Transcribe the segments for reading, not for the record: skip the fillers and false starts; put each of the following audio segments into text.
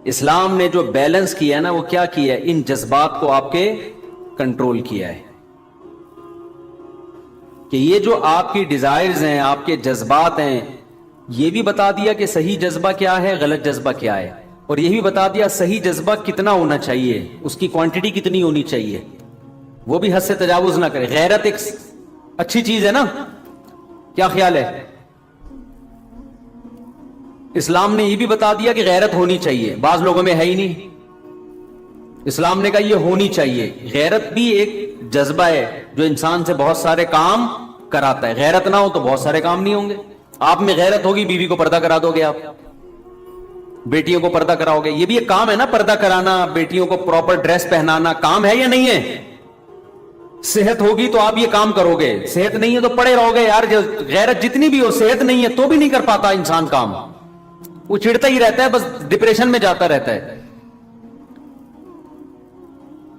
اسلام نے جو بیلنس کیا ہے نا وہ کیا کیا ہے؟ ان جذبات کو آپ کے کنٹرول کیا ہے کہ یہ جو آپ کی ڈیزائرز ہیں، آپ کے جذبات ہیں، یہ بھی بتا دیا کہ صحیح جذبہ کیا ہے، غلط جذبہ کیا ہے، اور یہ بھی بتا دیا صحیح جذبہ کتنا ہونا چاہیے، اس کی کوانٹٹی کتنی ہونی چاہیے، وہ بھی حد سے تجاوز نہ کرے۔ غیرت ایک اچھی چیز ہے نا، کیا خیال ہے؟ اسلام نے یہ بھی بتا دیا کہ غیرت ہونی چاہیے، بعض لوگوں میں ہے ہی نہیں، اسلام نے کہا یہ ہونی چاہیے۔ غیرت بھی ایک جذبہ ہے جو انسان سے بہت سارے کام کراتا ہے، غیرت نہ ہو تو بہت سارے کام نہیں ہوں گے۔ آپ میں غیرت ہوگی، بیوی کو پردہ کرا دو گے، آپ بیٹیوں کو پردہ کراؤ گے، یہ بھی ایک کام ہے نا، پردہ کرانا، بیٹیوں کو پراپر ڈریس پہنانا، کام ہے یا نہیں ہے؟ صحت ہوگی تو آپ یہ کام کرو گے، صحت نہیں ہے تو پڑے رہو گے یار۔ غیرت جتنی بھی ہو، صحت نہیں ہے تو بھی نہیں کر پاتا انسان کام، وہ چڑھتا ہی رہتا ہے، بس ڈپریشن میں جاتا رہتا ہے۔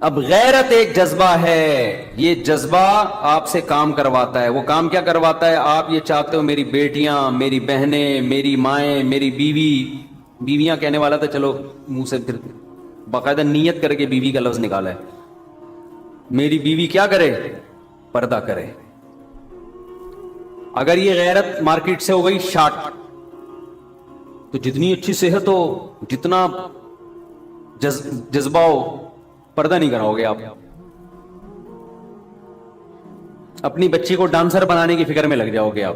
اب غیرت ایک جذبہ ہے، یہ جذبہ آپ سے کام کرواتا ہے۔ وہ کام کیا کرواتا ہے؟ آپ یہ چاہتے ہو میری بیٹیاں، میری بہنیں، میری مائیں، میری بیوی، بیویاں کہنے والا تھا، چلو منہ سے پھر باقاعدہ نیت کر کے بیوی کا لفظ نکالا ہے، میری بیوی کیا کرے؟ پردہ کرے۔ اگر یہ غیرت مارکیٹ سے ہو گئی شارٹ، تو جتنی اچھی صحت ہو، جتنا جذبہ ہو، پردہ نہیں کراؤ گے آپ۔ اپنی بچی کو ڈانسر بنانے کی فکر میں لگ جاؤ گے آپ۔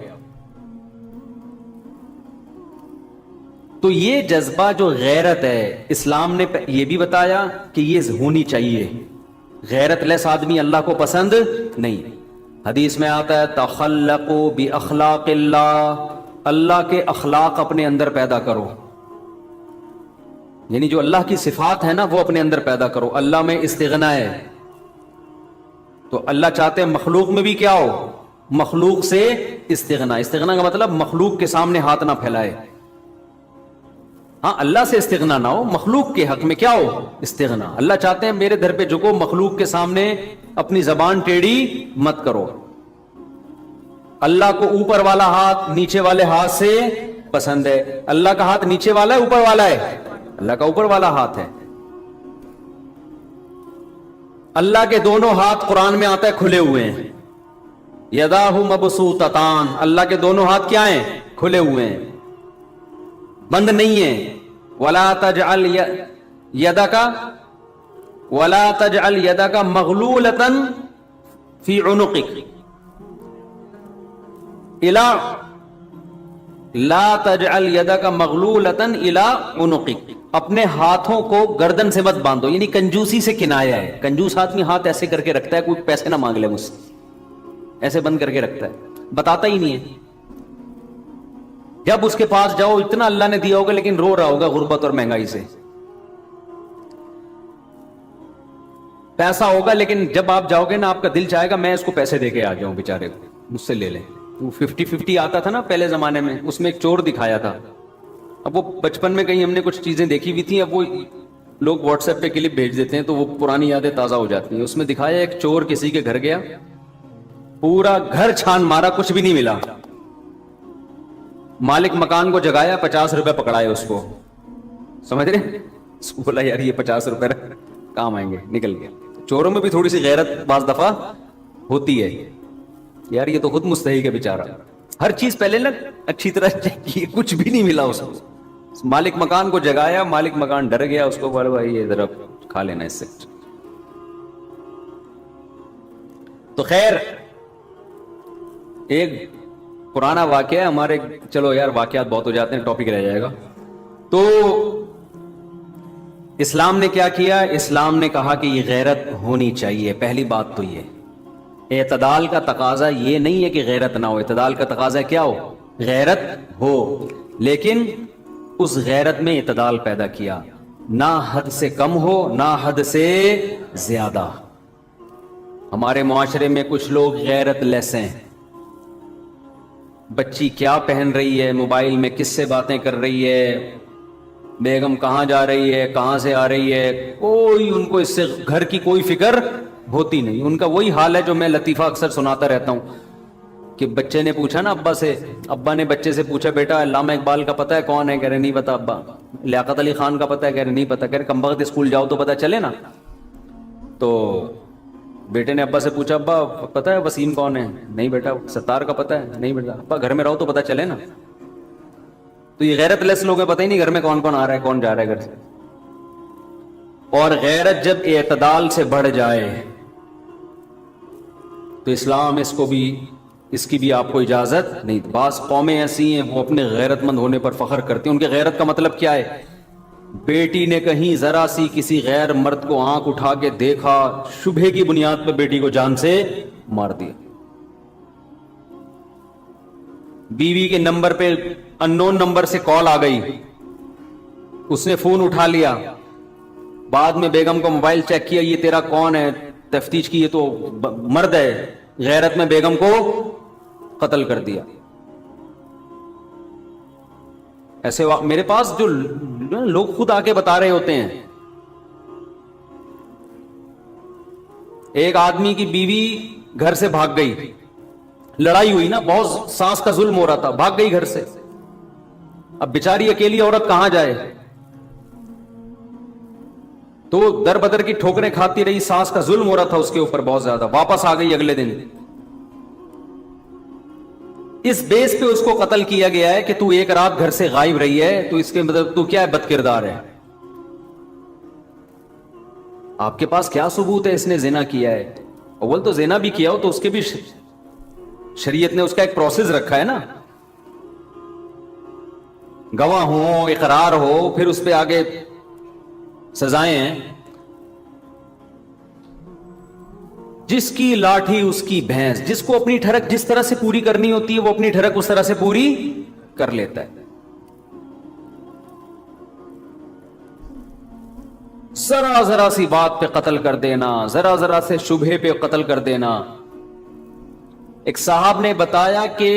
تو یہ جذبہ جو غیرت ہے، اسلام نے یہ بھی بتایا کہ یہ ہونی چاہیے۔ غیرت لیس آدمی اللہ کو پسند نہیں۔ حدیث میں آتا ہے تخلقوا باخلاق اللہ، اللہ کے اخلاق اپنے اندر پیدا کرو، یعنی جو اللہ کی صفات ہے نا وہ اپنے اندر پیدا کرو۔ اللہ میں استغنا ہے، تو اللہ چاہتے ہیں مخلوق میں بھی کیا ہو؟ مخلوق سے استغنا۔ استغنا کا مطلب مخلوق کے سامنے ہاتھ نہ پھیلائے۔ ہاں، اللہ سے استغنا نہ ہو، مخلوق کے حق میں کیا ہو؟ استغنا۔ اللہ چاہتے ہیں میرے در پہ جھکو، مخلوق کے سامنے اپنی زبان ٹیڑھی مت کرو۔ اللہ کو اوپر والا ہاتھ نیچے والے ہاتھ سے پسند ہے۔ اللہ کا ہاتھ نیچے والا ہے اوپر والا ہے؟ اللہ کا اوپر والا ہاتھ ہے۔ اللہ کے دونوں ہاتھ قرآن میں آتا ہے کھلے ہوئے ہیں، یداہ مبسوطتان، اللہ کے دونوں ہاتھ کیا ہیں؟ کھلے ہوئے ہیں، بند نہیں ہیں۔ ولا تجعل یدک مغلولۃ فی عنقک، لا تجعل یدک مغلولۃ الی عنقک، اپنے ہاتھوں کو گردن سے مت باندھو، یعنی کنجوسی سے کنایا ہے۔ کنجوس آدمی ہاتھ ایسے کر کے رکھتا ہے، کوئی پیسے نہ مانگ لے مجھ سے، ایسے بند کر کے رکھتا ہے، بتاتا ہی نہیں ہے۔ جب اس کے پاس جاؤ اتنا اللہ نے دیا ہوگا لیکن رو رہا ہوگا غربت اور مہنگائی سے، پیسہ ہوگا لیکن جب آپ جاؤ گے نا آپ کا دل چاہے گا میں اس کو پیسے دے کے آ جاؤں، بیچارے کو مجھ سے لے لیں۔ وہ 50-50 آتا تھا نا پہلے زمانے میں، اس میں ایک چور دکھایا تھا۔ اب وہ بچپن میں کہیں ہم نے کچھ چیزیں دیکھی ہوئی تھیں، اب وہ لوگ واٹس ایپ پہ کلپ بھیج دیتے ہیں تو وہ پرانی یادیں تازہ ہو جاتی ہیں۔ اس میں دکھایا ایک چور کسی کے گھر گیا، پورا گھر چھان مارا، کچھ بھی نہیں ملا۔ مالک مکان کو جگایا، 50 روپے پکڑائے اس کو، سمجھ رہے؟ اس کو بولا یار یہ 50 روپے کام آئیں گے، نکل گیا۔ چوروں میں بھی تھوڑی سی غیرت بعض دفعہ ہوتی ہے، یار یہ تو خود مستحق ہے بیچارہ، ہر چیز پہلے نا اچھی طرح چیک کی، کچھ بھی نہیں ملا اس کو۔ مالک مکان کو جگایا، مالک مکان ڈر گیا، اس کو بولا بھائی یہ ذرا کھا لینا اس سے۔ تو خیر ایک پرانا واقعہ ہے ہمارے، چلو یار واقعات بہت ہو جاتے ہیں، ٹاپک رہ جائے گا۔ تو اسلام نے کیا کیا؟ اسلام نے کہا کہ یہ غیرت ہونی چاہیے۔ پہلی بات تو یہ اعتدال کا تقاضا یہ نہیں ہے کہ غیرت نہ ہو، اعتدال کا تقاضا کیا ہو؟ غیرت ہو، لیکن اس غیرت میں اعتدال پیدا کیا، نہ حد سے کم ہو نہ حد سے زیادہ۔ ہمارے معاشرے میں کچھ لوگ غیرت لیس ہیں، بچی کیا پہن رہی ہے، موبائل میں کس سے باتیں کر رہی ہے، بیگم کہاں جا رہی ہے، کہاں سے آ رہی ہے، کوئی ان کو اس سے گھر کی کوئی فکر ہوتی نہیں۔ ان کا وہی حال ہے جو میں لطیفہ اکثر سناتا رہتا ہوں، کہ بچے نے پوچھا نا ابا سے، ابا نے بچے سے پوچھا بیٹا علامہ اقبال کا پتہ ہے کون ہے؟ کہہ رہے نہیں پتا ابا۔ لیاقت علی خان کا پتہ ہے؟ کہہ رہے نہیں پتا۔ کہہ رہے کم وقت اسکول جاؤ تو پتہ چلے نا۔ تو بیٹے نے ابا سے پوچھا ابا پتہ ہے وسیم کون ہے؟ نہیں بیٹا۔ ستار کا پتہ ہے؟ نہیں بیٹا۔ ابا گھر میں رہو تو پتہ چلے نا۔ تو یہ غیرت لیس لوگ ہیں، پتہ ہی نہیں گھر میں کون کون آ رہا ہے کون جا رہا ہے گھر سے۔ اور غیرت جب اعتدال سے بڑھ جائے تو اسلام اس کی بھی آپ کو اجازت نہیں۔ بعض قومیں ایسی ہیں وہ اپنے غیرت مند ہونے پر فخر کرتی ہیں۔ ان کے غیرت کا مطلب کیا ہے؟ بیٹی نے کہیں ذرا سی کسی غیر مرد کو آنکھ اٹھا کے دیکھا، شبہے کی بنیاد پہ بیٹی کو جان سے مار دیا۔ بیوی کے نمبر پہ اننون نمبر سے کال آ گئی، اس نے فون اٹھا لیا، بعد میں بیگم کو موبائل چیک کیا، یہ تیرا کون ہے؟ تفتیش کی، یہ تو مرد ہے۔ غیرت میں بیگم کو قتل کر دیا۔ ایسے میرے پاس جو لوگ خود آ کے بتا رہے ہوتے ہیں، ایک آدمی کی بیوی گھر سے بھاگ گئی، لڑائی ہوئی نا، بہت ساس کا ظلم ہو رہا تھا، بھاگ گئی گھر سے۔ اب بیچاری اکیلی عورت کہاں جائے؟ تو در بدر کی ٹھوکریں کھاتی رہی، ساس کا ظلم ہو رہا تھا اس کے اوپر بہت زیادہ، واپس آ گئی اگلے دن۔ اس بیس پہ اس کو قتل کیا گیا ہے کہ تو ایک رات گھر سے غائب رہی ہے، تو اس کے مطلب تو کیا ہے؟ بد کردار ہے۔ آپ کے پاس کیا ثبوت ہے اس نے زنا کیا ہے؟ اول تو زنا بھی کیا ہو تو اس کے بھی شریعت نے اس کا ایک پروسیس رکھا ہے نا، گواہ ہو، اقرار ہو، پھر اس پہ آگے سزائیں ہیں۔ جس کی لاٹھی اس کی بھینس، جس کو اپنی ٹھڑک جس طرح سے پوری کرنی ہوتی ہے وہ اپنی ٹھڑک اس طرح سے پوری کر لیتا ہے۔ ذرا ذرا سی بات پہ قتل کر دینا، ذرا ذرا سے شبہے پہ قتل کر دینا۔ ایک صاحب نے بتایا کہ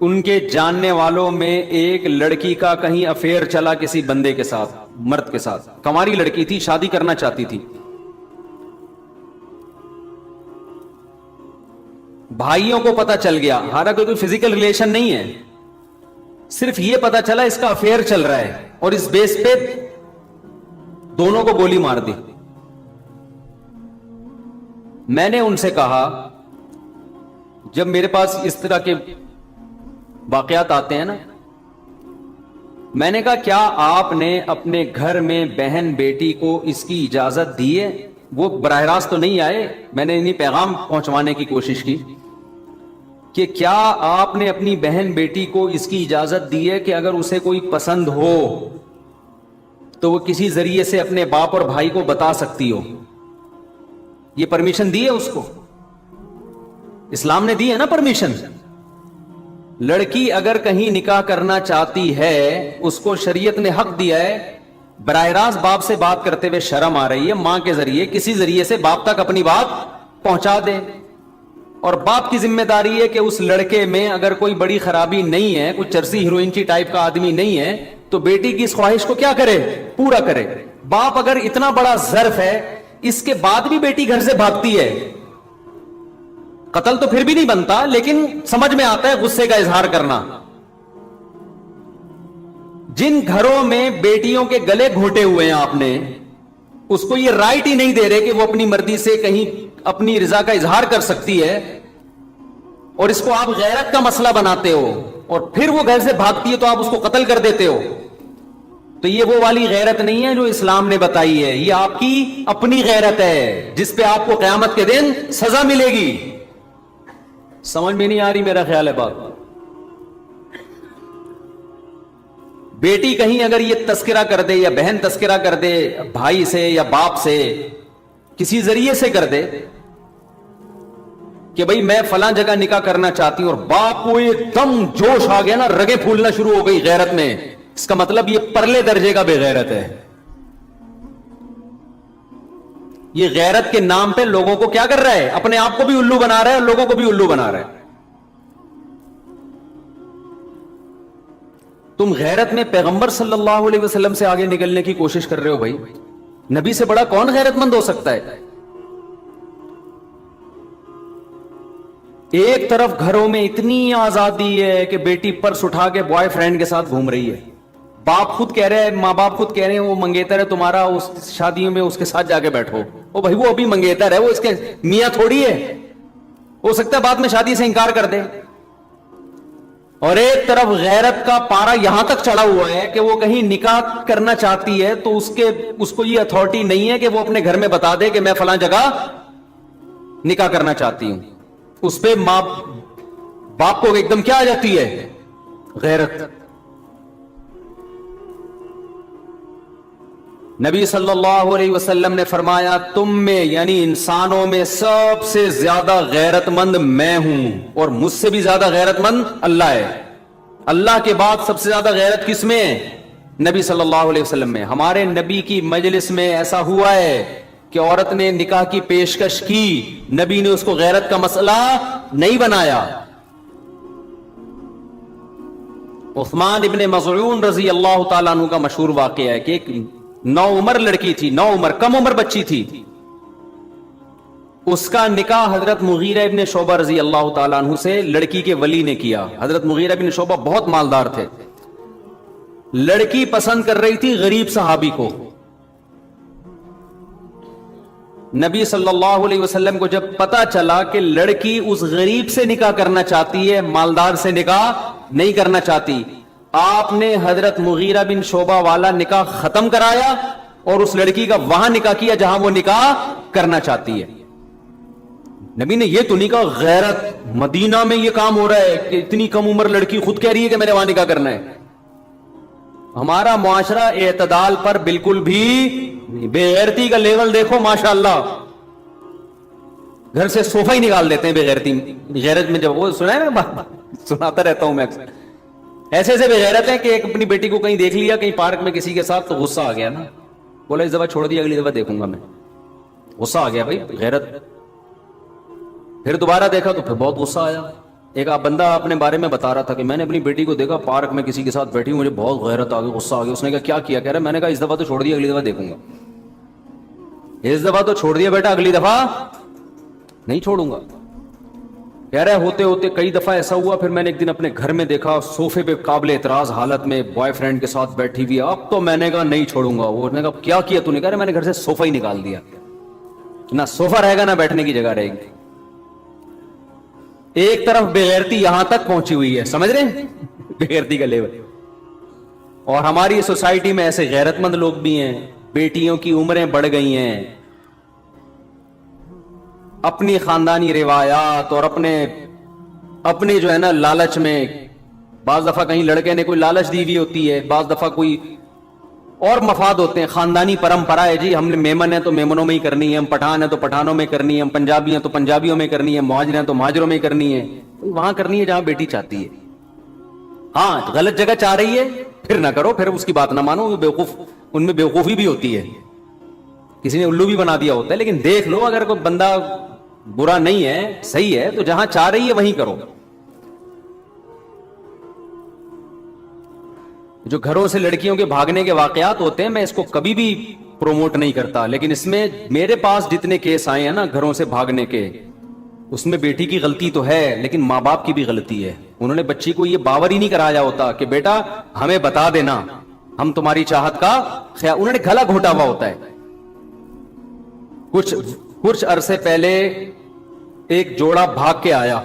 ان کے جاننے والوں میں ایک لڑکی کا کہیں افیئر چلا کسی بندے کے ساتھ، مرد کے ساتھ، کنواری لڑکی تھی، شادی کرنا چاہتی تھی۔ بھائیوں کو پتا چل گیا، حالانکہ کوئی فزیکل ریلیشن نہیں ہے، صرف یہ پتا چلا اس کا افیئر چل رہا ہے، اور اس بیس پہ دونوں کو گولی مار دی۔ میں نے ان سے کہا، جب میرے پاس اس طرح کے واقعات آتے ہیں نا، میں نے کہا کیا آپ نے اپنے گھر میں بہن بیٹی کو اس کی اجازت دی ہے؟ وہ براہ راست تو نہیں آئے، میں نے انہیں پیغام پہنچوانے کی کوشش کی کہ کیا آپ نے اپنی بہن بیٹی کو اس کی اجازت دی ہے کہ اگر اسے کوئی پسند ہو تو وہ کسی ذریعے سے اپنے باپ اور بھائی کو بتا سکتی ہو؟ یہ پرمیشن دی ہے اس کو؟ اسلام نے دی ہے نا پرمیشن۔ لڑکی اگر کہیں نکاح کرنا چاہتی ہے، اس کو شریعت نے حق دیا ہے، براہ راست باپ سے بات کرتے ہوئے شرم آ رہی ہے، ماں کے ذریعے کسی ذریعے سے باپ تک اپنی بات پہنچا دے، اور باپ کی ذمہ داری ہے کہ اس لڑکے میں اگر کوئی بڑی خرابی نہیں ہے، کوئی چرسی ہیروئنچی ٹائپ کا آدمی نہیں ہے، تو بیٹی کی اس خواہش کو کیا کرے؟ پورا کرے۔ باپ اگر اتنا بڑا ظرف ہے، اس کے بعد بھی بیٹی گھر سے بھاگتی ہے، قتل تو پھر بھی نہیں بنتا، لیکن سمجھ میں آتا ہے غصے کا اظہار کرنا۔ جن گھروں میں بیٹیوں کے گلے گھونٹے ہوئے ہیں آپ نے، اس کو یہ رائٹ ہی نہیں دے رہے کہ وہ اپنی مرضی سے کہیں اپنی رضا کا اظہار کر سکتی ہے، اور اس کو آپ غیرت کا مسئلہ بناتے ہو، اور پھر وہ گھر سے بھاگتی ہے تو آپ اس کو قتل کر دیتے ہو، تو یہ وہ والی غیرت نہیں ہے جو اسلام نے بتائی ہے، یہ آپ کی اپنی غیرت ہے جس پہ آپ کو قیامت کے دن سزا ملے گی۔ سمجھ میں نہیں آ رہی میرا خیال ہے بات؟ بیٹی کہیں اگر یہ تذکرہ کر دے، یا بہن تذکرہ کر دے بھائی سے یا باپ سے، کسی ذریعے سے کر دے کہ بھئی میں فلاں جگہ نکاح کرنا چاہتی ہوں، اور باپ کو ایک دم جوش آ گیا نا، رگیں پھولنا شروع ہو گئی غیرت میں، اس کا مطلب یہ پرلے درجے کا بے غیرت ہے۔ یہ غیرت کے نام پہ لوگوں کو کیا کر رہا ہے؟ اپنے آپ کو بھی الو بنا رہا ہے اور لوگوں کو بھی الو بنا رہا ہے۔ تم غیرت میں پیغمبر صلی اللہ علیہ وسلم سے آگے نکلنے کی کوشش کر رہے ہو۔ بھائی نبی سے بڑا کون غیرت مند ہو سکتا ہے؟ ایک طرف گھروں میں اتنی آزادی ہے کہ بیٹی پرس اٹھا کے بوائے فرینڈ کے ساتھ گھوم رہی ہے، باپ خود کہہ رہے ہیں، ماں باپ خود کہہ رہے ہیں وہ منگیتر ہے تمہارا، اس شادیوں میں اس کے ساتھ جا کے بیٹھو. او بھائی وہ ابھی منگیتر ہے، وہ اس کے میاں تھوڑی ہے، ہو سکتا ہے بعد میں شادی سے انکار کر دے. اور ایک طرف غیرت کا پارا یہاں تک چڑھا ہوا ہے کہ وہ کہیں نکاح کرنا چاہتی ہے تو اس کو یہ اتھارٹی نہیں ہے کہ وہ اپنے گھر میں بتا دے کہ میں فلاں جگہ نکاح کرنا چاہتی ہوں. اس پہ ماں باپ کو ایک دم کیا آ جاتی ہے؟ غیرت. نبی صلی اللہ علیہ وسلم نے فرمایا تم میں یعنی انسانوں میں سب سے زیادہ غیرت مند میں ہوں، اور مجھ سے بھی زیادہ غیرت مند اللہ ہے. اللہ کے بعد سب سے زیادہ غیرت کس میں ہے؟ نبی صلی اللہ علیہ وسلم میں. ہمارے نبی کی مجلس میں ایسا ہوا ہے کہ عورت نے نکاح کی پیشکش کی، نبی نے اس کو غیرت کا مسئلہ نہیں بنایا. عثمان ابن مظعون رضی اللہ تعالیٰ عنہ کا مشہور واقعہ ہے کہ ایک نوعمر لڑکی تھی، نوعمر کم عمر بچی تھی، اس کا نکاح حضرت مغیرہ ابن شعبہ رضی اللہ تعالیٰ عنہ سے لڑکی کے ولی نے کیا. حضرت مغیرہ ابن شعبہ بہت مالدار تھے. لڑکی پسند کر رہی تھی غریب صحابی کو. نبی صلی اللہ علیہ وسلم کو جب پتا چلا کہ لڑکی اس غریب سے نکاح کرنا چاہتی ہے، مالدار سے نکاح نہیں کرنا چاہتی، آپ نے حضرت مغیرہ بن شعبہ والا نکاح ختم کرایا اور اس لڑکی کا وہاں نکاح کیا جہاں وہ نکاح کرنا چاہتی ہے. نبی نے یہ تو نہیں کہا غیرت مدینہ میں یہ کام ہو رہا ہے کہ اتنی کم عمر لڑکی خود کہہ رہی ہے کہ میں نے وہاں نکاح کرنا ہے. ہمارا معاشرہ اعتدال پر بالکل بھی بے غیرتی کا لیول دیکھو ماشاءاللہ، گھر سے صوفہ ہی نکال دیتے ہیں بے غیرتی. غیرت میں جب وہ سنا ہے نا، سناتا رہتا ہوں میں اکثر، ایسے ایسے بے غیرت ہیں کہ ایک اپنی بیٹی کو کہیں دیکھ لیا کہیں پارک میں کسی کے ساتھ تو غصہ آ گیا نا، بولا اس دفعہ چھوڑ دیا اگلی دفعہ دیکھوں گا میں. غصہ آ گیا بھائی غیرت. پھر دوبارہ دیکھا تو پھر بہت غصہ آیا. ایک بندہ اپنے بارے میں بتا رہا تھا کہ میں نے اپنی بیٹی کو دیکھا پارک میں کسی کے ساتھ بیٹھی ہوں، مجھے بہت غیرت آ گئی، غصہ آ گیا. اس نے کہا کیا کیا؟ کہہ رہا میں نے کہا اس دفعہ تو چھوڑ دیا اگلی دفعہ دیکھوں گا. اس دفعہ تو چھوڑ دیا بیٹا، اگلی دفعہ نہیں چھوڑوں گا. کہہ رہے ہوتے ہوتے کئی دفعہ ایسا ہوا، پھر میں نے ایک دن اپنے گھر میں دیکھا صوفے پہ قابل اعتراض حالت میں بوائے فرینڈ کے ساتھ بیٹھی ہوئی. اب تو میں نے کہا نہیں چھوڑوں گا. وہ نے کہا کیا کیا تو نے؟ کہہ رہے میں نے گھر سے صوفہ ہی نکال دیا، نہ صوفہ رہے گا نہ بیٹھنے کی جگہ رہے گی. ایک طرف بےغیرتی یہاں تک پہنچی ہوئی ہے، سمجھ رہے ہیں بےغیرتی کا لیول. اور ہماری سوسائٹی میں ایسے غیرت مند لوگ بھی ہیں، بیٹیوں کی عمریں بڑھ گئی ہیں، اپنی خاندانی روایات اور اپنے جو ہے نا لالچ میں. بعض دفعہ کہیں لڑکے نے کوئی لالچ دی ہوئی ہوتی ہے، بعض دفعہ کوئی اور مفاد ہوتے ہیں. خاندانی پرمپرا ہے جی، ہم میمن ہیں تو میمنوں میں ہی کرنی ہے، ہم پٹھان ہیں تو پٹھانوں میں کرنی ہے، ہم پنجابی ہیں تو پنجابیوں میں کرنی ہے، مہاجر ہیں تو مہاجروں میں کرنی ہے. وہاں کرنی ہے جہاں بیٹی چاہتی ہے. ہاں غلط جگہ چاہ رہی ہے پھر نہ کرو، پھر اس کی بات نہ مانو. بیوقوف ان میں بیوقوفی بھی ہوتی ہے، کسی نے الو بھی بنا دیا ہوتا ہے. لیکن دیکھ لو اگر کوئی بندہ برا نہیں ہے صحیح ہے تو جہاں چاہ رہی ہے وہیں کرو. جو گھروں سے لڑکیوں کے بھاگنے کے واقعات ہوتے ہیں میں اس کو کبھی بھی پروموٹ نہیں کرتا، لیکن اس میں میرے پاس جتنے کیس آئے ہیں نا گھروں سے بھاگنے کے، اس میں بیٹی کی غلطی تو ہے لیکن ماں باپ کی بھی غلطی ہے. انہوں نے بچی کو یہ باور ہی نہیں کرایا ہوتا کہ بیٹا ہمیں بتا دینا، ہم تمہاری چاہت کا خیال. انہوں نے گلا گھوٹا ہوا ہوتا ہے. کچھ عرصے پہلے ایک جوڑا بھاگ کے آیا،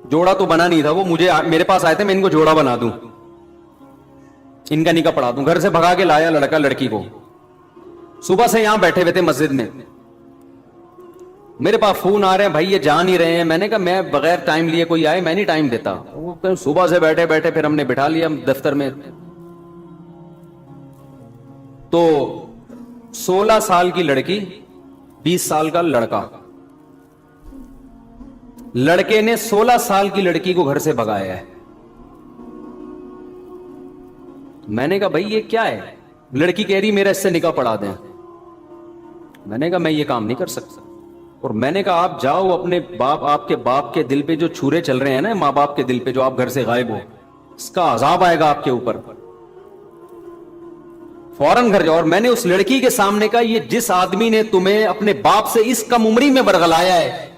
جوڑا تو بنا نہیں تھا، وہ میرے پاس آئے تھے میں ان کو جوڑا بنا دوں، ان کا نکاح پڑھا دوں. گھر سے بھگا کے لایا لڑکا لڑکی کو. صبح سے یہاں بیٹھے ہوئے تھے مسجد میں، میرے پاس فون آ رہے ہیں بھائی یہ جان ہی رہے ہیں. میں نے کہا میں بغیر ٹائم لیے کوئی آئے میں نہیں ٹائم دیتا. صبح سے بیٹھے بیٹھے پھر ہم نے بٹھا لیا دفتر میں. تو 16 سال کی لڑکی 20 سال کا لڑکا، لڑکے نے 16 سال کی لڑکی کو گھر سے بھگایا ہے. میں نے کہا بھائی یہ کیا ہے؟ لڑکی کہہ رہی میرا اس سے نکاح پڑھا دیں. میں نے کہا میں یہ کام نہیں کر سکتا. اور میں نے کہا آپ جاؤ اپنے آپ کے باپ کے دل پہ جو چھرے چل رہے ہیں نا، ماں باپ کے دل پہ جو آپ گھر سے غائب ہو، اس کا عذاب آئے گا آپ کے اوپر. فوراً گھر جاؤ. اور میں نے اس لڑکی کے سامنے کہا یہ جس آدمی نے تمہیں اپنے باپ سے اس کم عمری میں برگلایا ہے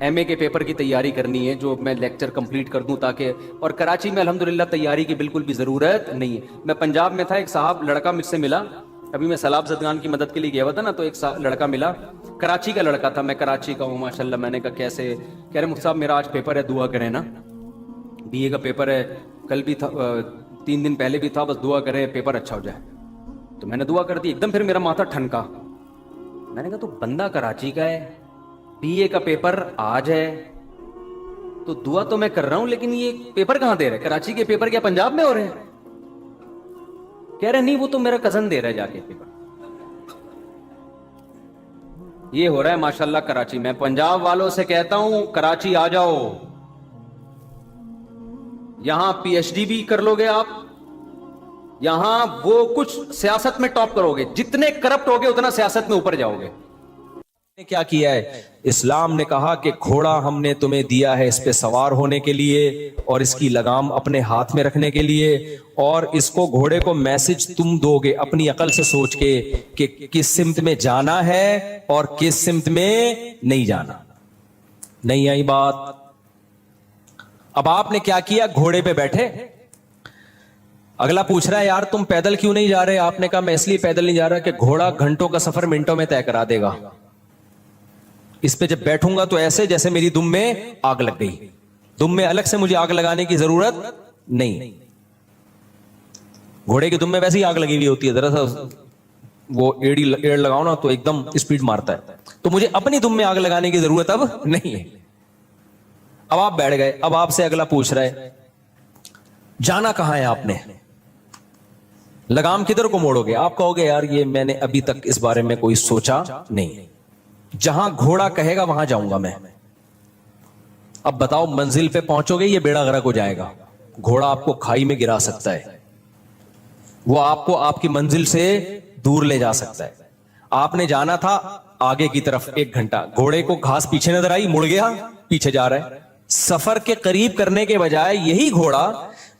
MA کے پیپر کی تیاری کرنی ہے جو میں لیکچر کمپلیٹ کر دوں تاکہ, اور کراچی میں الحمدللہ تیاری کی بالکل بھی ضرورت نہیں ہے. میں پنجاب میں تھا, ایک صاحب لڑکا مجھ سے ملا, ابھی میں سیلاب زدگان کی مدد کے لیے گیا ہوا تھا نا, تو ایک لڑکا ملا, کراچی کا لڑکا تھا, میں کراچی کا ہوں ماشاءاللہ. میں نے کہا کیسے, کہہ رہے مفتی صاحب میرا آج پیپر ہے, دعا کریں نا, BA کا پیپر ہے, کل بھی تھا, 3 دن پہلے بھی تھا, بس دعا کریں پیپر اچھا ہو جائے. تو میں نے دعا کر دی, ایک دم پھر میرا ماتھا ٹھنکا. میں نے کہا تو بندہ کراچی کا ہے, BA کا پیپر آج ہے, تو دعا تو میں کر رہا ہوں, لیکن یہ پیپر کہاں دے رہے, کراچی کے پیپر کیا پنجاب میں ہو رہے ہیں؟ کہہ رہے نہیں وہ تو میرا کزن دے رہا ہے جا کے پیپر. یہ ہو رہا ہے ماشاءاللہ کراچی میں. پنجاب والوں سے کہتا ہوں کراچی آ جاؤ, یہاں PhD بھی کر لو گے آپ, یہاں وہ کچھ سیاست میں ٹاپ کرو گے, جتنے کرپٹ ہوگے اتنا سیاست میں اوپر جاؤ گے. کیا کیا ہے؟ اسلام نے کہا کہ گھوڑا ہم نے تمہیں دیا ہے اس پہ سوار ہونے کے لیے اور اس کی لگام اپنے ہاتھ میں رکھنے کے لیے, اور اس کو گھوڑے کو میسج تم دو گے اپنی عقل سے سوچ کے کہ کس سمت میں جانا ہے اور کس سمت میں نہیں جانا. نہیں آئی بات؟ اب آپ نے کیا کیا, گھوڑے پہ بیٹھے, اگلا پوچھ رہا ہے یار تم پیدل کیوں نہیں جا رہے؟ آپ نے کہا میں اس لیے پیدل نہیں جا رہا کہ گھوڑا گھنٹوں کا سفر منٹوں میں طے کرا دے گا, اس پہ جب بیٹھوں گا تو ایسے جیسے میری دم میں آگ لگ گئی, دم میں الگ سے مجھے آگ لگانے کی ضرورت نہیں. گھوڑے کی دم میں ویسے ہی آگ لگی ہوئی ہوتی ہے, ذرا سا وہ ایڑ لگاؤ نا تو ایک دم اسپیڈ مارتا ہے, تو مجھے اپنی دم میں آگ لگانے کی ضرورت اب نہیں ہے. اب آپ بیٹھ گئے, اب آپ سے اگلا پوچھ رہا ہے جانا کہاں ہے, آپ نے لگام کدھر کو موڑو گے؟ آپ کہو گے یار یہ میں نے ابھی تک اس بارے میں کوئی سوچا نہیں, جہاں گھوڑا کہے گا وہاں جاؤں گا میں. اب بتاؤ منزل پہ پہنچو گے یہ بیڑا غرق ہو جائے گا, گھوڑا آپ کو کھائی میں گرا سکتا ہے, وہ آپ کو آپ کی منزل سے دور لے جا سکتا ہے. آپ نے جانا تھا آگے کی طرف 1 گھنٹہ, گھوڑے کو گھاس پیچھے نظر آئی, مڑ گیا, پیچھے جا رہا ہے. سفر کے قریب کرنے کے بجائے یہی گھوڑا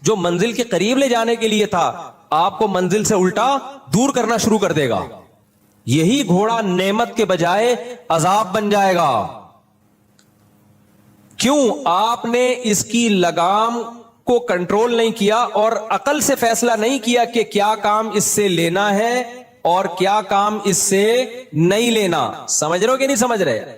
جو منزل کے قریب لے جانے کے لیے تھا آپ کو منزل سے الٹا دور کرنا شروع کر دے گا. یہی گھوڑا نعمت کے بجائے عذاب بن جائے گا. کیوں؟ آپ نے اس کی لگام کو کنٹرول نہیں کیا اور عقل سے فیصلہ نہیں کیا کہ کیا کام اس سے لینا ہے اور کیا کام اس سے نہیں لینا. سمجھ رہے ہو کہ نہیں سمجھ رہے؟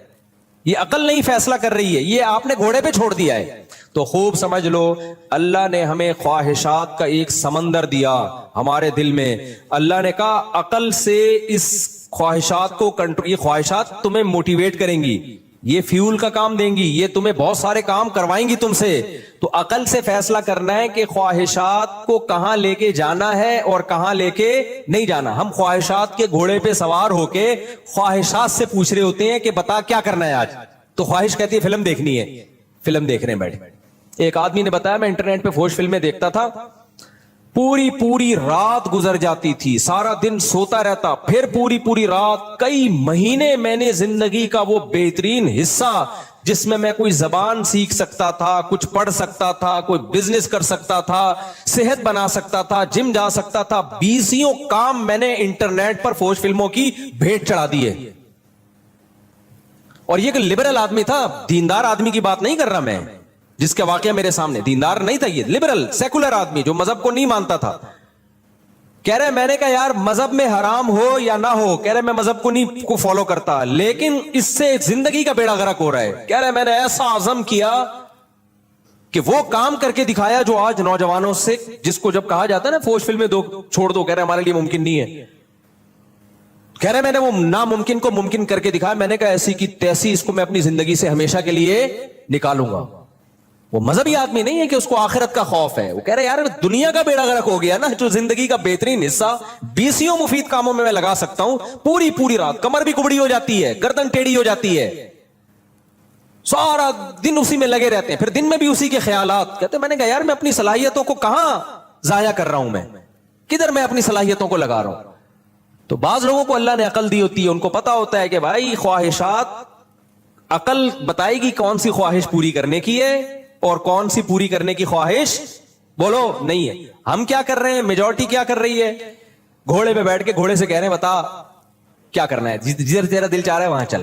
یہ عقل نہیں فیصلہ کر رہی ہے, یہ آپ نے گھوڑے پہ چھوڑ دیا ہے. تو خوب سمجھ لو, اللہ نے ہمیں خواہشات کا ایک سمندر دیا ہمارے دل میں. اللہ نے کہا عقل سے اس خواہشات کو کنٹرول, یہ خواہشات تمہیں موٹیویٹ کریں گی, یہ فیول کا کام دیں گی, یہ تمہیں بہت سارے کام کروائیں گی تم سے. تو عقل سے فیصلہ کرنا ہے کہ خواہشات کو کہاں لے کے جانا ہے اور کہاں لے کے نہیں جانا. ہم خواہشات کے گھوڑے پہ سوار ہو کے خواہشات سے پوچھ رہے ہوتے ہیں کہ بتا کیا کرنا ہے آج, تو خواہش کہتی ہے فلم دیکھنی ہے, فلم دیکھنے بیٹھے. ایک آدمی نے بتایا میں انٹرنیٹ پہ فوش فلمیں دیکھتا تھا, پوری رات گزر جاتی تھی, سارا دن سوتا رہتا, پھر پوری رات, کئی مہینے میں نے زندگی کا وہ بہترین حصہ جس میں میں کوئی زبان سیکھ سکتا تھا, کچھ پڑھ سکتا تھا, کوئی بزنس کر سکتا تھا, صحت بنا سکتا تھا, جم جا سکتا تھا, 20 کام میں نے انٹرنیٹ پر فوش فلموں کی بھیٹ چڑھا دیے. اور یہ کہ لبرل آدمی تھا, دیندار آدمی کی بات نہیں کر رہا میں, جس کا واقعہ میرے سامنے دیندار نہیں تھا, یہ لبرل سیکولر آدمی جو مذہب کو نہیں مانتا تھا. کہہ رہے میں نے کہا یار مذہب میں حرام ہو یا نہ ہو, کہہ رہے میں مذہب کو نہیں کو فالو کرتا, لیکن اس سے زندگی کا بیڑا غرق ہو رہا ہے. کہہ رہے میں نے ایسا عزم کیا کہ وہ کام کر کے دکھایا جو آج نوجوانوں سے, جس کو جب کہا جاتا ہے نا فوش فلمیں دو چھوڑ دو, کہہ رہے ہمارے لیے ممکن نہیں ہے. کہہ رہے میں نے وہ ناممکن کو ممکن کر کے دکھایا. میں نے کہا ایسی کی تیسی اس کو میں اپنی زندگی سے ہمیشہ کے لیے نکالوں گا. وہ مذہبی آدمی نہیں ہے کہ اس کو آخرت کا خوف ہے, وہ کہہ رہے یار دنیا کا بیڑا غرق ہو گیا نا, جو زندگی کا بہترین حصہ 20 مفید کاموں میں لگا سکتا ہوں, پوری رات کمر بھی کبڑی ہو جاتی ہے, گردن ٹیڑھی ہو جاتی ہے, سارا دن اسی میں لگے رہتے ہیں, پھر دن میں بھی اسی کے خیالات. کہتے میں نے کہا یار میں اپنی صلاحیتوں کو کہاں ضائع کر رہا ہوں, میں کدھر میں اپنی صلاحیتوں کو لگا رہا ہوں. تو بعض لوگوں کو اللہ نے عقل دی ہوتی ہے, ان کو پتا ہوتا ہے کہ بھائی خواہشات, عقل بتائے گی کون سی خواہش پوری کرنے کی ہے اور کون سی پوری کرنے کی خواہش بولو نہیں ہے. ہم کیا کر رہے ہیں, میجورٹی کیا کر رہی ہے, گھوڑے پہ بیٹھ کے گھوڑے سے کہہ رہے ہیں بتا کیا کرنا ہے, جدھر تیرا دل چاہ رہا ہے وہاں چل,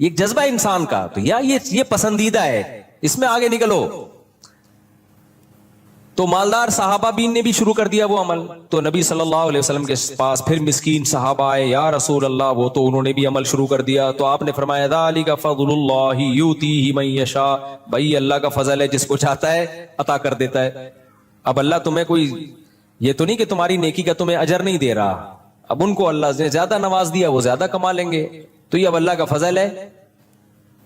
یہ ایک جذبہ ہے انسان کا. تو یا یہ پسندیدہ ہے, اس میں آگے نکلو. تو مالدار صحابہ بھی نے بھی شروع کر دیا وہ عمل. تو نبی صلی اللہ علیہ وسلم کے پاس پھر مسکین صحابہ آئے, یا رسول اللہ, وہ تو انہوں نے بھی عمل شروع کر دیا. تو آپ نے فرمایا ذالک فضل اللہ یؤتیہ من یشاء, بھائی اللہ کا فضل ہے, جس کو چاہتا ہے عطا کر دیتا ہے. اب اللہ تمہیں کوئی یہ تو نہیں کہ تمہاری نیکی کا تمہیں اجر نہیں دے رہا, اب ان کو اللہ نے زیادہ نواز دیا, وہ زیادہ کما لیں گے, تو یہ اب اللہ کا فضل ہے.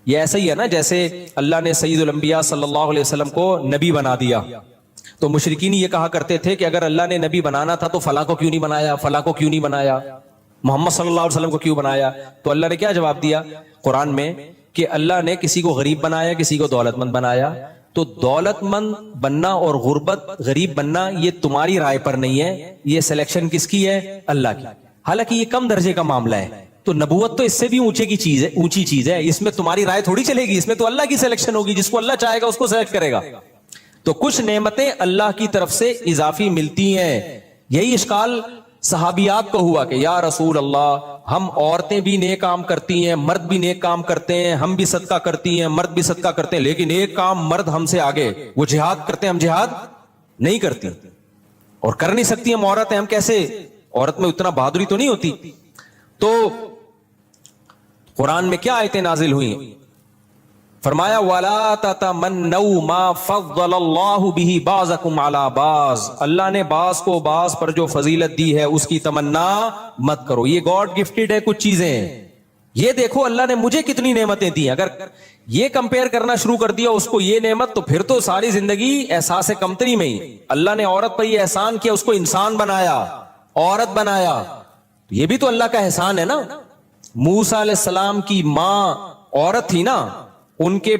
یہ ایسا ہی ہے نا جیسے اللہ نے سید الانبیاء صلی اللہ علیہ وسلم کو نبی بنا دیا. تو مشرکین یہ کہا کرتے تھے کہ اگر اللہ نے نبی بنانا تھا تو فلاں کو کیوں نہیں بنایا, فلاں کو کیوں نہیں بنایا, محمد صلی اللہ علیہ وسلم کو کیوں بنایا. تو اللہ نے کیا جواب دیا قرآن میں کہ اللہ نے کسی کو غریب بنایا, کسی کو دولت مند بنایا. تو دولت مند بننا اور غربت غریب بننا یہ تمہاری رائے پر نہیں ہے, یہ سلیکشن کس کی ہے, اللہ کی. حالانکہ یہ کم درجے کا معاملہ ہے. تو نبوت تو اس سے بھی اونچی چیز ہے, اس میں تمہاری رائے تھوڑی چلے گی, اس میں تو اللہ کی سلیکشن ہوگی, جس کو اللہ چاہے گا اس کو سلیکٹ کرے گا. تو کچھ نعمتیں اللہ کی طرف سے اضافی ملتی ہیں. یہی اشکال صحابیات کو ہوا کہ یا رسول اللہ, ہم عورتیں بھی نیک کام کرتی ہیں, مرد بھی نیک کام کرتے ہیں, ہم بھی صدقہ کرتی ہیں, مرد بھی صدقہ کرتے ہیں, لیکن ایک کام مرد ہم سے آگے, وہ جہاد کرتے ہیں, ہم جہاد نہیں کرتی, اور کر نہیں سکتی ہم عورت ہیں, ہم کیسے, عورت میں اتنا بہادری تو نہیں ہوتی. تو قرآن میں کیا آیتیں نازل ہوئی, فرمایا وَلَا تَتَمَنَّوْا مَا فَضَّلَ اللَّهُ بِهِ بَعْضَكُمْ عَلَى بَعْضٍ, اللہ نے بعض کو بعض پر جو فضیلت دی ہے اس کی تمنا مت کرو. یہ گاڈ گفٹڈ ہے کچھ چیزیں, یہ دیکھو اللہ نے مجھے کتنی نعمتیں دی. اگر یہ کمپیئر کرنا شروع کر دیا اس کو یہ نعمت, تو پھر تو ساری زندگی احساس کمتری میں ہی. اللہ نے عورت پر یہ احسان کیا, اس کو انسان بنایا, عورت بنایا, یہ بھی تو اللہ کا احسان ہے نا. موسیٰ علیہ السلام کی ماں عورت تھی نا, ان کے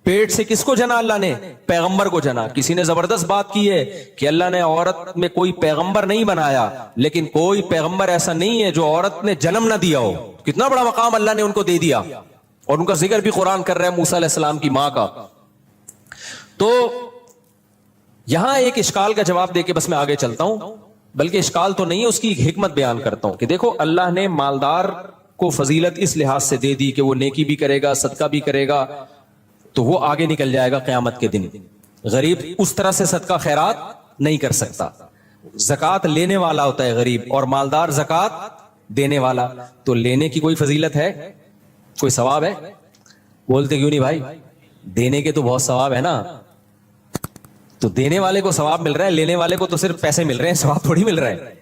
پیٹ سے کس کو جنا اللہ نے, پیغمبر کو جنا. کسی نے زبردست بات کی ہے کہ اللہ نے عورت میں کوئی پیغمبر نہیں بنایا, لیکن کوئی پیغمبر ایسا نہیں ہے جو عورت نے جنم نہ دیا ہو. کتنا بڑا مقام اللہ نے ان کو دے دیا, اور ان کا ذکر بھی قرآن کر رہا ہے موسیٰ علیہ السلام کی ماں کا. تو یہاں ایک اشکال کا جواب دے کے بس میں آگے چلتا ہوں, بلکہ اشکال تو نہیں ہے, اس کی حکمت بیان کرتا ہوں کہ دیکھو اللہ نے مالدار کو فضیلت اس لحاظ سے دے دی کہ وہ نیکی بھی کرے گا, صدقہ بھی کرے گا, تو وہ آگے نکل جائے گا قیامت کے دن. غریب اس طرح سے صدقہ خیرات نہیں کر سکتا, زکوٰۃ لینے والا ہوتا ہے غریب, اور مالدار زکوٰۃ دینے والا. تو لینے کی کوئی فضیلت ہے, کوئی ثواب ہے؟ بولتے کیوں نہیں بھائی, دینے کے تو بہت ثواب ہے نا. تو دینے والے کو ثواب مل رہا ہے, لینے والے کو تو صرف پیسے مل رہے ہیں, ثواب تھوڑی مل رہا ہے.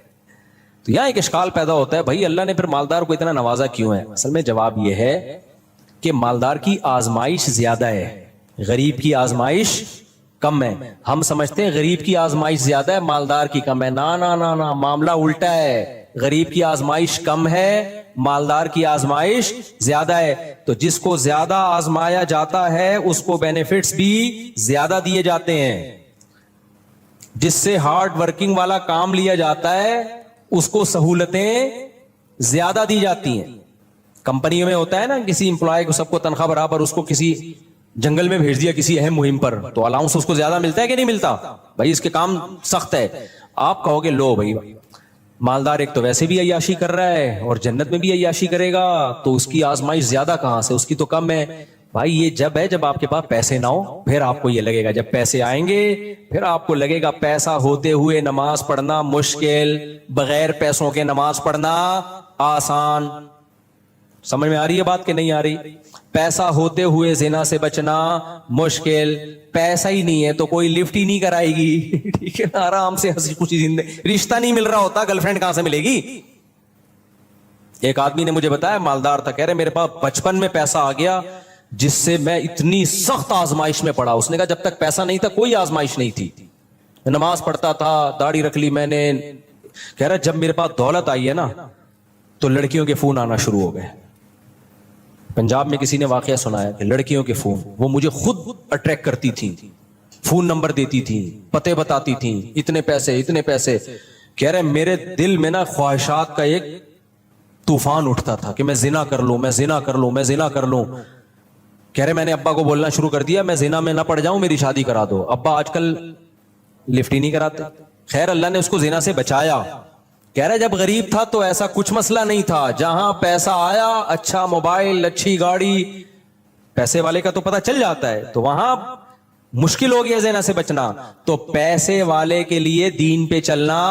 تو یہاں ایک اشکال پیدا ہوتا ہے, بھائی اللہ نے پھر مالدار کو اتنا نوازا کیوں ہے؟ اصل میں جواب یہ ہے کہ مالدار کی آزمائش زیادہ ہے, غریب کی آزمائش کم ہے. ہم سمجھتے ہیں غریب کی آزمائش زیادہ ہے, مالدار کی کم ہے. نا نا نا نا, معاملہ الٹا ہے. غریب کی آزمائش کم ہے, مالدار کی آزمائش زیادہ ہے. تو جس کو زیادہ آزمایا جاتا ہے اس کو بینیفٹس بھی زیادہ دیے جاتے ہیں. جس سے ہارڈ ورکنگ والا کام لیا جاتا ہے اس کو سہولتیں زیادہ دی جاتی ہیں. کمپنیوں میں ہوتا ہے نا, کسی امپلائی کو سب کو تنخواہ برابر, اس کو کسی جنگل میں بھیج دیا کسی اہم مہم پر, تو الاؤنس اس کو زیادہ ملتا ہے کہ نہیں ملتا؟ بھائی اس کے کام سخت ہے. آپ کہو گے لو بھائی, مالدار ایک تو ویسے بھی عیاشی کر رہا ہے اور جنت میں بھی عیاشی کرے گا, تو اس کی آزمائش زیادہ کہاں سے, اس کی تو کم ہے. بھائی یہ جب ہے جب آپ کے پاس پیسے نہ ہو, پھر آپ کو یہ لگے گا. جب پیسے آئیں گے پھر آپ کو لگے گا پیسہ ہوتے ہوئے نماز پڑھنا مشکل, بغیر پیسوں کے نماز پڑھنا آسان. سمجھ میں آ رہی ہے بات کہ نہیں آ رہی؟ پیسہ ہوتے ہوئے زنا سے بچنا مشکل, پیسہ ہی نہیں ہے تو کوئی لفٹ ہی نہیں کرائے گی, ٹھیک ہے نا, آرام سے ہنسی خوشی زندگی. رشتہ نہیں مل رہا ہوتا, گرل فرینڈ کہاں سے ملے گی؟ ایک آدمی نے مجھے بتایا, مالدار تھا, کہہ رہے میرے پاس بچپن میں پیسہ آ گیا جس سے میں اتنی سخت آزمائش میں پڑا. اس نے کہا جب تک پیسہ نہیں تھا کوئی آزمائش نہیں تھی, نماز پڑھتا تھا, داڑھی رکھ لی میں نے. کہہ رہا جب میرے پاس دولت آئی ہے نا تو لڑکیوں کے فون آنا شروع ہو گئے. پنجاب میں کسی نے واقعہ سنایا کہ لڑکیوں کے فون, وہ مجھے خود اٹریکٹ کرتی تھیں, فون نمبر دیتی تھیں, پتے بتاتی تھیں, اتنے پیسے اتنے پیسے. کہہ رہے میرے دل میں نا خواہشات کا ایک طوفان اٹھتا تھا کہ میں زنا کر لوں, میں زنا کر لوں, میں زنا کر لوں. کہہ رہے میں نے ابا کو بولنا شروع کر دیا میں زنا میں نہ پڑ جاؤں, میری شادی کرا دو. ابا آج کل لفٹ ہی نہیں کراتے. خیر اللہ نے اس کو زنا سے بچایا, کہہ رہے جب غریب تھا تو ایسا کچھ مسئلہ نہیں تھا, جہاں پیسہ آیا, اچھا موبائل, اچھی گاڑی, پیسے والے کا تو پتہ چل جاتا ہے, تو وہاں مشکل ہو گیا زنا سے بچنا. تو پیسے والے کے لیے دین پہ چلنا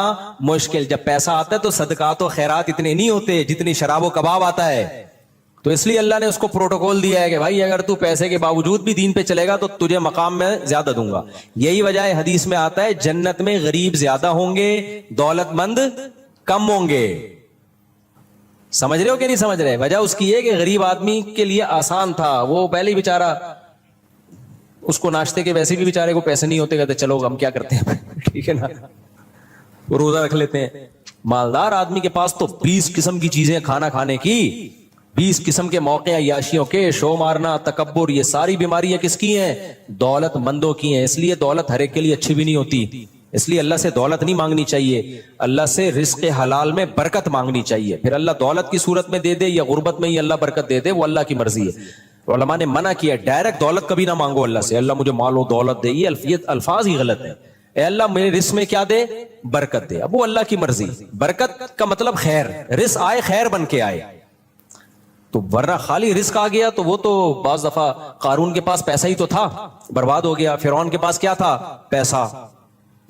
مشکل. جب پیسہ آتا ہے تو صدقات و خیرات اتنے نہیں ہوتے جتنی شراب و کباب آتا ہے. تو اس لیے اللہ نے اس کو پروٹوکول دیا ہے کہ بھائی اگر تو پیسے کے باوجود بھی دین پہ چلے گا تو تجھے مقام میں زیادہ دوں گا. یہی وجہ ہے حدیث میں آتا ہے جنت میں غریب زیادہ ہوں گے, دولت مند کم ہوں گے. سمجھ رہے ہو کہ نہیں سمجھ رہے؟ وجہ اس کی ہے کہ غریب آدمی کے لیے آسان تھا, وہ پہلے ہی بیچارہ, اس کو ناشتے کے ویسے بھی بیچارے کو پیسے نہیں ہوتے, کہتے چلو ہم کیا کرتے ہیں ٹھیک ہے نا, وہ روزہ رکھ لیتے ہیں. مالدار آدمی کے پاس تو 20 قسم کی چیزیں کھانا کھانے کی, 20 قسم کے موقع عیاشیوں کے, شو مارنا, تکبر, یہ ساری بیماریاں کس کی ہیں؟ دولت مندوں کی ہیں. اس لیے دولت ہر ایک کے لیے اچھی بھی نہیں ہوتی. اس لیے اللہ سے دولت نہیں مانگنی چاہیے, اللہ سے رزق حلال میں برکت مانگنی چاہیے. پھر اللہ دولت کی صورت میں دے دے یا غربت میں ہی اللہ برکت دے دے, وہ اللہ کی مرضی ہے. علماء نے منع کیا ڈائریکٹ دولت کبھی نہ مانگو اللہ سے, اللہ مجھے مال و دولت دے, یہ الفاظ ہی غلط ہیں. اے اللہ میرے رزق میں کیا دے؟ برکت دے. اب وہ اللہ کی مرضی. برکت کا مطلب خیر, رزق آئے خیر بن کے آئے. تو ورنہ خالی رزق آ گیا تو وہ تو بعض دفعہ قارون کے پاس پیسہ ہی تو تھا, برباد ہو گیا. فرعون کے پاس کیا تھا؟ پیسہ.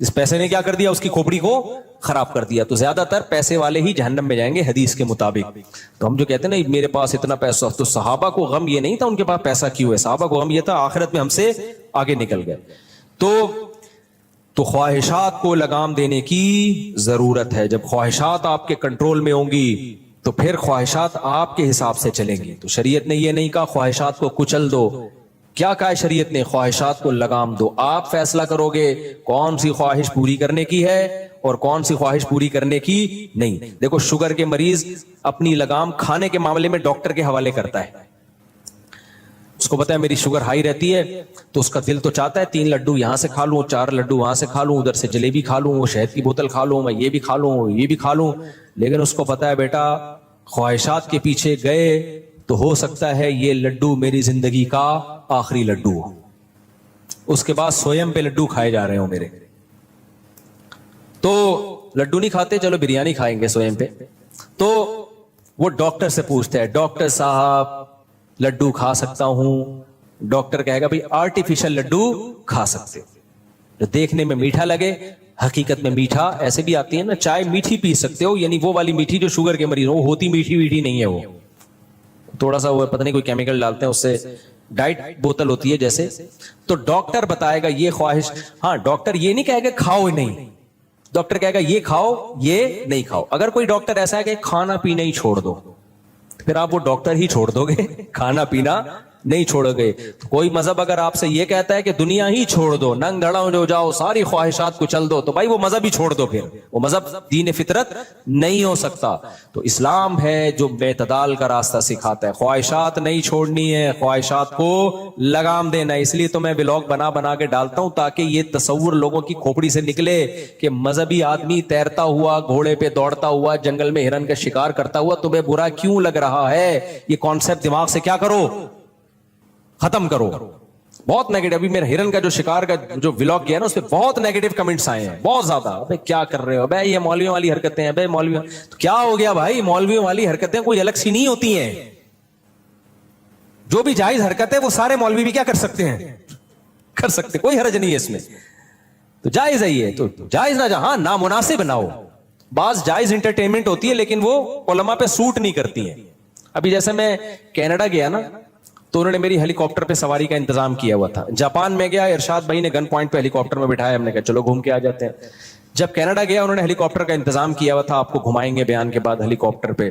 اس پیسے نے کیا کر دیا؟ اس کی کھوپڑی کو خراب کر دیا. تو زیادہ تر پیسے والے ہی جہنم میں جائیں گے حدیث کے مطابق. تو ہم جو کہتے ہیں نا میرے پاس اتنا پیسہ, تو صحابہ کو غم یہ نہیں تھا ان کے پاس پیسہ کیوں ہے, صحابہ کو غم یہ تھا آخرت میں ہم سے آگے نکل گئے. تو خواہشات کو لگام دینے کی ضرورت ہے. جب خواہشات آپ کے کنٹرول میں ہوں گی تو پھر خواہشات آپ کے حساب سے چلیں گی. تو شریعت نے یہ نہیں کہا خواہشات کو کچل دو. کیا کہا ہے شریعت نے؟ خواہشات کو لگام دو. آپ فیصلہ کرو گے کون سی خواہش پوری کرنے کی ہے اور کون سی خواہش پوری کرنے کی نہیں. دیکھو شوگر کے مریض اپنی لگام کھانے کے معاملے میں ڈاکٹر کے حوالے کرتا ہے. اس کو پتا ہے میری شوگر ہائی رہتی ہے, تو اس کا دل تو چاہتا ہے 3 لڈو یہاں سے کھا لوں, 4 لڈو وہاں سے کھا لوں, ادھر سے جلیبی کھا لوں, وہ شہد کی بوتل کھا لوں, میں یہ بھی کھا لوں, یہ بھی کھا لوں. لیکن اس کو پتا ہے بیٹا خواہشات کے پیچھے گئے تو ہو سکتا ہے یہ لڈو میری زندگی کا آخری لڈو ہو, اس کے بعد سویم پہ لڈو کھائے جا رہے ہوں میرے. تو لڈو نہیں کھاتے, چلو بریانی کھائیں گے سویم پہ. تو وہ ڈاکٹر سے پوچھتا ہے ڈاکٹر صاحب لڈو کھا سکتا ہوں؟ ڈاکٹر کہے گا بھائی آرٹیفیشل لڈو کھا سکتے ہو, جو دیکھنے میں میٹھا لگے حقیقت میں میٹھا. ایسے بھی آتی ہے نا چائے میٹھی پی سکتے ہو, یعنی وہ والی میٹھی جو شوگر کے مریض وہ ہوتی میٹھی میٹھی نہیں ہے, وہ تھوڑا سا وہ پتہ نہیں کوئی کیمیکل ڈالتے ہیں, اس سے ڈائٹ بوتل ہوتی ہے جیسے. تو ڈاکٹر بتائے گا یہ خواہش, ہاں ڈاکٹر یہ نہیں کہے گا کھاؤ نہیں, ڈاکٹر کہے گا یہ کھاؤ یہ نہیں کھاؤ. اگر کوئی ڈاکٹر ایسا ہے کہ کھانا پینا ہی چھوڑ دو, پھر آپ وہ ڈاکٹر ہی چھوڑ دو گے, کھانا پینا نہیں چھوڑو گے. کوئی مذہب اگر آپ سے یہ کہتا ہے کہ دنیا ہی چھوڑ دو, ننگ دھڑا ہو جاؤ, ساری خواہشات کو چل دو, تو بھائی وہ مذہب ہی چھوڑ دو, پھر وہ مذہب دین فطرت نہیں ہو سکتا. تو اسلام ہے جو اعتدال کا راستہ سکھاتا ہے. خواہشات نہیں چھوڑنی ہے, خواہشات کو لگام دینا ہے. اس لیے تو میں ولاگ بنا بنا کے ڈالتا ہوں تاکہ یہ تصور لوگوں کی کھوپڑی سے نکلے کہ مذہبی آدمی تیرتا ہوا, گھوڑے پہ دوڑتا ہوا, جنگل میں ہرن کا شکار کرتا ہوا تمہیں برا کیوں لگ رہا ہے. یہ کانسیپٹ دماغ سے کیا کرو, ختم کرو. بہت نیگیٹو, ابھی میرا ہرن کا جو شکار کا جو ولاگ کیا نا اس پہ بہت نیگیٹو کمنٹس آئے ہیں, بہت زیادہ. ابے کیا کر رہے ہو بھائی, یہ مولویوں والی حرکتیں ہیں. بھائی مولویوں تو کیا ہو گیا بھائی, مولویوں والی حرکتیں کوئی الگ سی نہیں ہوتی ہیں. جو بھی جائز حرکت ہے وہ سارے مولوی بھی کیا کر سکتے ہیں, کر سکتے, کوئی حرج نہیں ہے اس میں. تو جائز ہے یہ, تو جائز نہ جہاں نامناسب نہ ہو. بعض جائز انٹرٹینمنٹ ہوتی ہے لیکن وہ علماء پہ سوٹ نہیں کرتی ہیں. ابھی جیسے میں کینیڈا گیا نا تو انہوں نے میری ہیلی کاپٹر پہ سواری کا انتظام کیا ہوا تھا. جاپان میں گیا, ارشاد بھائی نے گن پوائنٹ پہ ہیلی کاپٹر میں بٹھایا, ہم نے کہا چلو گھوم کے آ جاتے ہیں. جب کینیڈا گیا انہوں نے ہیلی کاپٹر کا انتظام کیا ہوا تھا, آپ کو گھمائیں گے بیان کے بعد ہیلی کاپٹر پہ.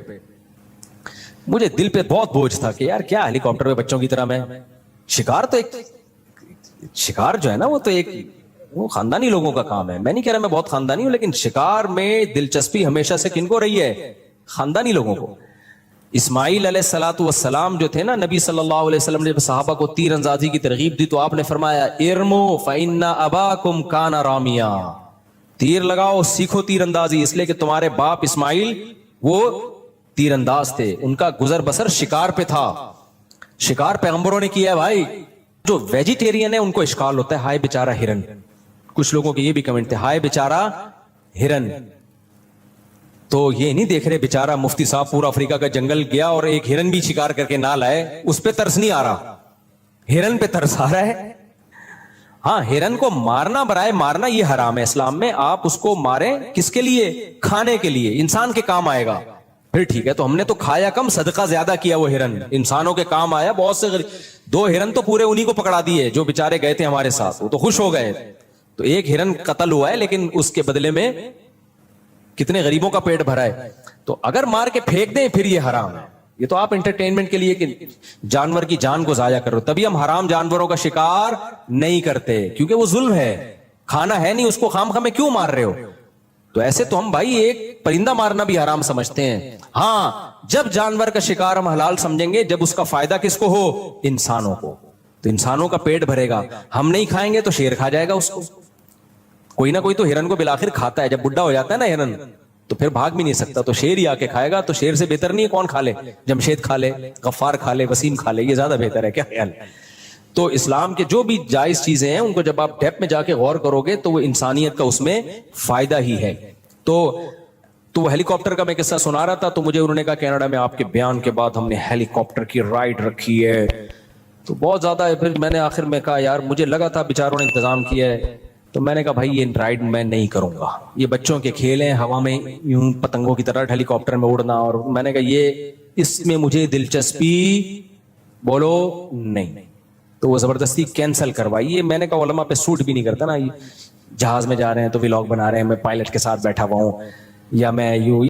مجھے دل پہ بہت بوجھ تھا کہ یار کیا ہیلی کاپٹر پہ بچوں کی طرح میں, شکار تو ایک شکار جو ہے نا وہ تو ایک وہ خاندانی لوگوں کا کام ہے. میں نہیں کہہ رہا میں بہت خاندانی ہوں, لیکن شکار میں دلچسپی ہمیشہ سے کن کو رہی ہے, خاندانی لوگوں کو. اسماعیل علیہ الصلوۃ والسلام جو تھے نا, نبی صلی اللہ علیہ وسلم نے صحابہ کو تیر اندازی کی ترغیب دی تو آپ نے فرمایا ارمو فإن اباکم کان رامیا, تیر لگاؤ سیکھو تیر اندازی, اس لیے کہ تمہارے باپ اسماعیل وہ تیر انداز تھے, ان کا گزر بسر شکار پہ تھا. شکار پیغمبروں نے کیا ہے بھائی. جو ویجیٹیرین ہے ان کو اشکال ہوتا ہے ہائے بیچارہ ہرن. کچھ لوگوں کے یہ بھی کمنٹ تھے ہائے بیچارہ ہرن. تو یہ نہیں دیکھ رہے بیچارہ مفتی صاحب پورا افریقہ کا جنگل گیا اور ایک ہرن بھی شکار کر کے نہ لائے, اس پہ ترس نہیں آ رہا, ہرن پہ ترس آ رہا ہے. ہاں ہرن کو مارنا برائے مارنا یہ حرام ہے اسلام میں, آپ اس کو ماریں کس کے لیے؟ کھانے کے لیے, انسان کے کام آئے گا. پھر ٹھیک ہے, تو ہم نے تو کھایا کم صدقہ زیادہ کیا, وہ ہرن انسانوں کے کام آیا. بہت سے 2 ہرن تو پورے انہی کو پکڑا دیے جو بےچارے گئے تھے ہمارے ساتھ, وہ تو خوش ہو گئے. تو ایک ہرن قتل ہوا ہے لیکن اس کے بدلے میں کتنے غریبوں کا پیٹ بھرا ہے. تو اگر مار کے پھینک دیں پھر یہ حرام ہے. یہ تو آپ انٹرٹینمنٹ کے لیے کہ جانور کی جان کو ضائع کرو, تبھی ہم حرام جانوروں کا شکار نہیں کرتے, کیونکہ وہ ظلم ہے, کھانا ہے نہیں اس کو, خام خواہ میں کیوں مار رہے ہو؟ تو ایسے تو ہم بھائی ایک پرندہ مارنا بھی حرام سمجھتے ہیں. ہاں جب جانور کا شکار ہم حلال سمجھیں گے جب اس کا فائدہ کس کو ہو؟ انسانوں کو. تو انسانوں کا پیٹ بھرے گا, ہم نہیں کھائیں گے تو شیر کھا جائے گا اس کو. کوئی نہ کوئی تو ہرن کو بالآخر کھاتا ہے, جب بڈھا ہو جاتا ہے نا ہرن تو پھر بھاگ بھی نہیں سکتا, تو شیر ہی آ کے کھائے گا. تو شیر سے بہتر نہیں ہے کون کھا لے؟ جمشید کھا لے, غفار کھا لے, وسیم کھا لے, یہ زیادہ بہتر ہے. کیا خیال ہے؟ تو اسلام کے جو بھی جائز چیزیں ہیں ان کو جب آپ ڈیپ میں جا کے غور کرو گے تو وہ انسانیت کا اس میں فائدہ ہی ہے. تو وہ ہیلی کاپٹر کا میں قصہ سنا رہا تھا, تو مجھے انہوں نے کہا کینیڈا میں آپ کے بیان کے بعد ہم نے ہیلی کاپٹر کی رائڈ رکھی ہے, تو بہت زیادہ ہے. پھر میں نے آخر میں کہا یار مجھے لگا تھا بیچاروں نے انتظام کیا ہے, تو میں نے کہا بھائی یہ رائڈ میں نہیں کروں گا, یہ بچوں کے کھیل ہیں, ہوا میں یوں پتنگوں کی طرح ہیلی کاپٹر میں اڑنا, اور میں نے کہا یہ اس میں مجھے دلچسپی بولو نہیں. تو وہ زبردستی کینسل کروائی. یہ میں نے کہا علماء پہ سوٹ بھی نہیں کرتا نا, جہاز میں جا رہے ہیں تو ولاگ بنا رہے ہیں, میں پائلٹ کے ساتھ بیٹھا ہوا ہوں, یا میں یوں